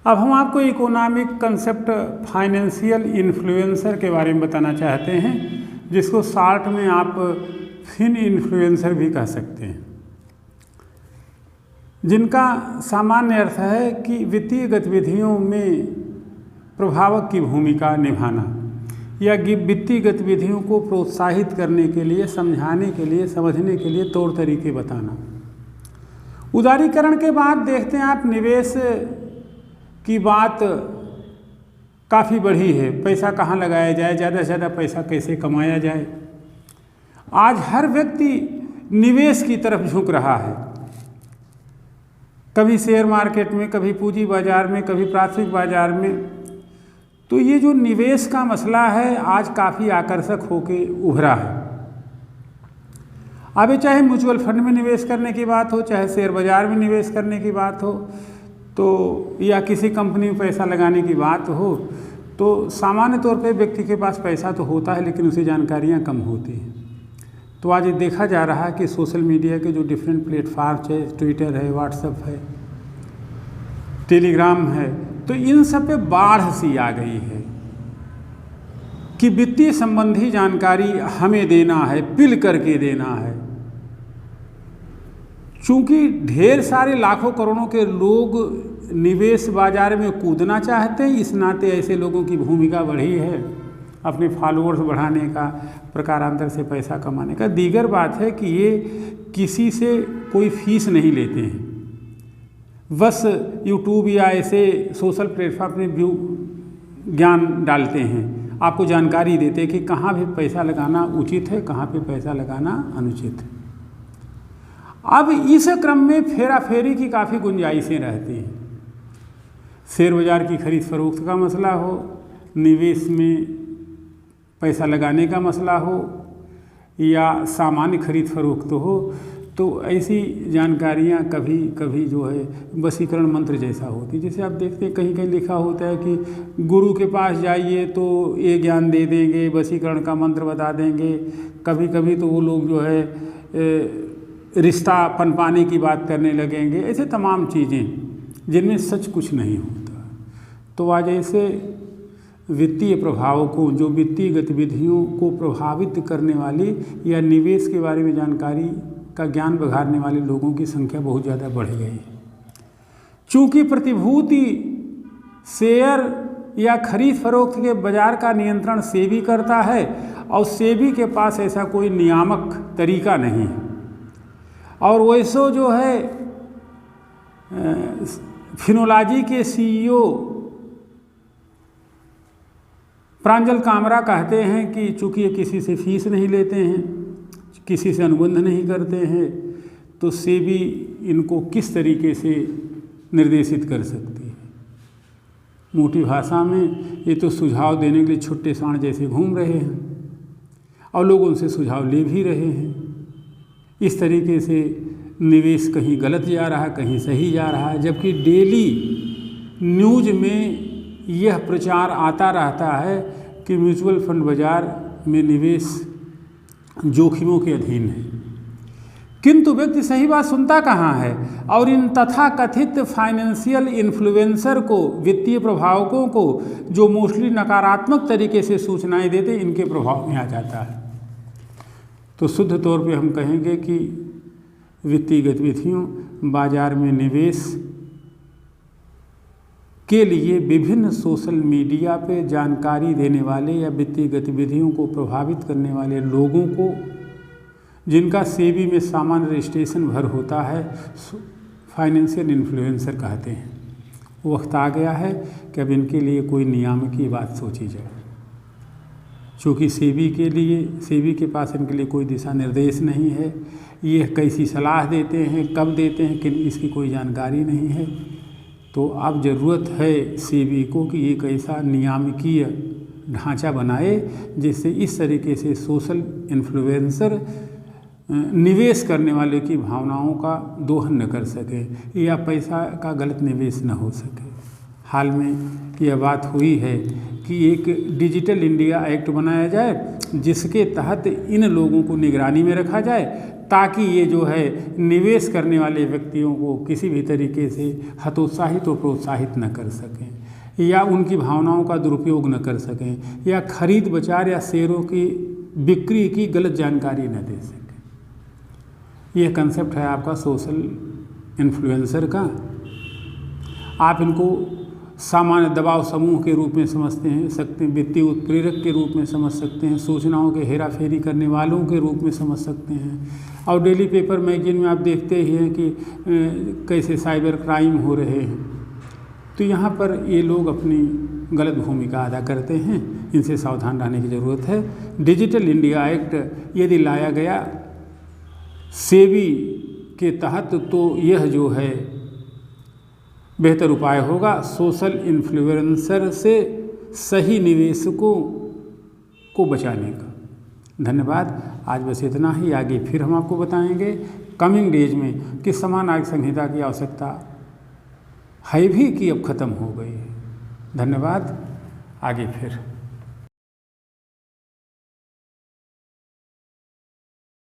अब हम आपको इकोनॉमिक कंसेप्ट फाइनेंशियल इन्फ्लुएंसर के बारे में बताना चाहते हैं, जिसको शॉर्ट में आप फिन इन्फ्लुएंसर भी कह सकते हैं, जिनका सामान्य अर्थ है कि वित्तीय गतिविधियों में प्रभावक की भूमिका निभाना या वित्तीय गतिविधियों को प्रोत्साहित करने के लिए, समझाने के लिए, समझने के लिए तौर तरीके बताना। उदारीकरण के बाद देखते हैं आप, निवेश की बात काफ़ी बढ़ी है। पैसा कहाँ लगाया जाए, ज़्यादा से ज़्यादा पैसा कैसे कमाया जाए। आज हर व्यक्ति निवेश की तरफ झुक रहा है, कभी शेयर मार्केट में, कभी पूंजी बाजार में, कभी प्राथमिक बाजार में। तो ये जो निवेश का मसला है आज काफ़ी आकर्षक होके उभरा है। अब चाहे म्यूचुअल फंड में निवेश करने की बात हो, चाहे शेयर बाजार में निवेश करने की बात हो, तो या किसी कंपनी में पैसा लगाने की बात हो, तो सामान्य तौर पे व्यक्ति के पास पैसा तो होता है, लेकिन उसे जानकारियाँ कम होती हैं। तो आज ये देखा जा रहा है कि सोशल मीडिया के जो डिफरेंट प्लेटफॉर्म्स है, ट्विटर है, व्हाट्सएप है, टेलीग्राम है, तो इन सब पे बाढ़ सी आ गई है कि वित्तीय संबंधी जानकारी हमें देना है, पिल करके देना है। चूंकि ढेर सारे लाखों करोड़ों के लोग निवेश बाजार में कूदना चाहते हैं, इस नाते ऐसे लोगों की भूमिका बढ़ी है अपने फॉलोअर्स बढ़ाने का, प्रकारांतर से पैसा कमाने का। दीगर बात है कि ये किसी से कोई फीस नहीं लेते हैं, बस यूट्यूब या ऐसे सोशल प्लेटफॉर्म में व्यू ज्ञान डालते हैं, आपको जानकारी देते हैं कि कहाँ भी पैसा लगाना उचित है, कहाँ पे पैसा लगाना अनुचित है। अब इस क्रम में फेरा फेरी की काफ़ी गुंजाइशें रहती हैं। शेयर बाजार की खरीद फरोख्त का मसला हो, निवेश में पैसा लगाने का मसला हो, या सामान्य खरीद फरोख्त हो, तो ऐसी जानकारियाँ कभी कभी जो है वशीकरण मंत्र जैसा होती। जैसे आप देखते हैं कहीं कहीं लिखा होता है कि गुरु के पास जाइए तो ये ज्ञान दे देंगे, वशीकरण का मंत्र बता देंगे। कभी कभी तो वो लोग जो है रिश्ता पनपाने की बात करने लगेंगे। ऐसे तमाम चीज़ें जिनमें सच कुछ नहीं होता। तो आज ऐसे वित्तीय प्रभावकों, जो वित्तीय गतिविधियों को प्रभावित करने वाली या निवेश के बारे में जानकारी का ज्ञान बघाड़ने वाले लोगों की संख्या बहुत ज़्यादा बढ़ गई है। चूँकि प्रतिभूति, शेयर या खरीद फरोख्त के बाजार का नियंत्रण सेबी करता है, और सेबी के पास ऐसा कोई नियामक तरीका नहीं है। और वैसो जो है फिनोलॉजी के सीईओ प्रांजल कामरा कहते हैं कि चूँकि ये किसी से फीस नहीं लेते हैं, किसी से अनुबंध नहीं करते हैं, तो सेबी इनको किस तरीके से निर्देशित कर सकती है। मोटी भाषा में ये तो सुझाव देने के लिए छुट्टे सांड जैसे घूम रहे हैं, और लोग उनसे सुझाव ले भी रहे हैं। इस तरीके से निवेश कहीं गलत जा रहा है, कहीं सही जा रहा है, जबकि डेली न्यूज़ में यह प्रचार आता रहता है कि म्यूचुअल फंड बाजार में निवेश जोखिमों के अधीन है। किंतु व्यक्ति सही बात सुनता कहाँ है, और इन तथाकथित फाइनेंशियल इन्फ्लुएंसर को, वित्तीय प्रभावकों को, जो मोस्टली नकारात्मक तरीके से सूचनाएं देते, इनके प्रभाव में आ जाता है। तो शुद्ध तौर पे हम कहेंगे कि वित्तीय गतिविधियों, बाजार में निवेश के लिए विभिन्न सोशल मीडिया पे जानकारी देने वाले या वित्तीय गतिविधियों को प्रभावित करने वाले लोगों को, जिनका सेबी में सामान्य रजिस्ट्रेशन भर होता है, फाइनेंशियल इन्फ्लुएंसर कहते हैं। वक्त आ गया है कि अब इनके लिए कोई नियामक की बात सोची जाए, क्योंकि सेबी के पास इनके लिए कोई दिशा निर्देश नहीं है। ये कैसी सलाह देते हैं, कब देते हैं, कि इसकी कोई जानकारी नहीं है। तो अब ज़रूरत है सेबी को कि एक ऐसा नियामकीय ढांचा बनाए जिससे इस तरीके से सोशल इन्फ्लुएंसर निवेश करने वाले की भावनाओं का दोहन न कर सके या पैसा का गलत निवेश न हो सके। हाल में यह बात हुई है कि एक डिजिटल इंडिया एक्ट बनाया जाए, जिसके तहत इन लोगों को निगरानी में रखा जाए, ताकि ये जो है निवेश करने वाले व्यक्तियों को किसी भी तरीके से हतोत्साहित और प्रोत्साहित न कर सकें या उनकी भावनाओं का दुरुपयोग न कर सकें या खरीद बचार या शेयरों की बिक्री की गलत जानकारी न दे सकें। यह कंसेप्ट है आपका सोशल इन्फ्लुएंसर का। आप इनको सामान्य दबाव समूह के रूप में समझते हैं वित्तीय उत्प्रेरक के रूप में समझ सकते हैं, सूचनाओं के हेरा फेरी करने वालों के रूप में समझ सकते हैं। और डेली पेपर मैगजीन में आप देखते ही हैं कि कैसे साइबर क्राइम हो रहे हैं। तो यहाँ पर ये लोग अपनी गलत भूमिका अदा करते हैं, इनसे सावधान रहने की ज़रूरत है। डिजिटल इंडिया एक्ट यदि लाया गया सेबी के तहत तो यह जो है बेहतर उपाय होगा सोशल इन्फ्लुएंसर से सही निवेशकों को बचाने का। धन्यवाद। आज बस इतना ही। आगे फिर हम आपको बताएंगे कमिंग डेज में कि समान आय संहिता की आवश्यकता है भी कि अब ख़त्म हो गई है। धन्यवाद। आगे फिर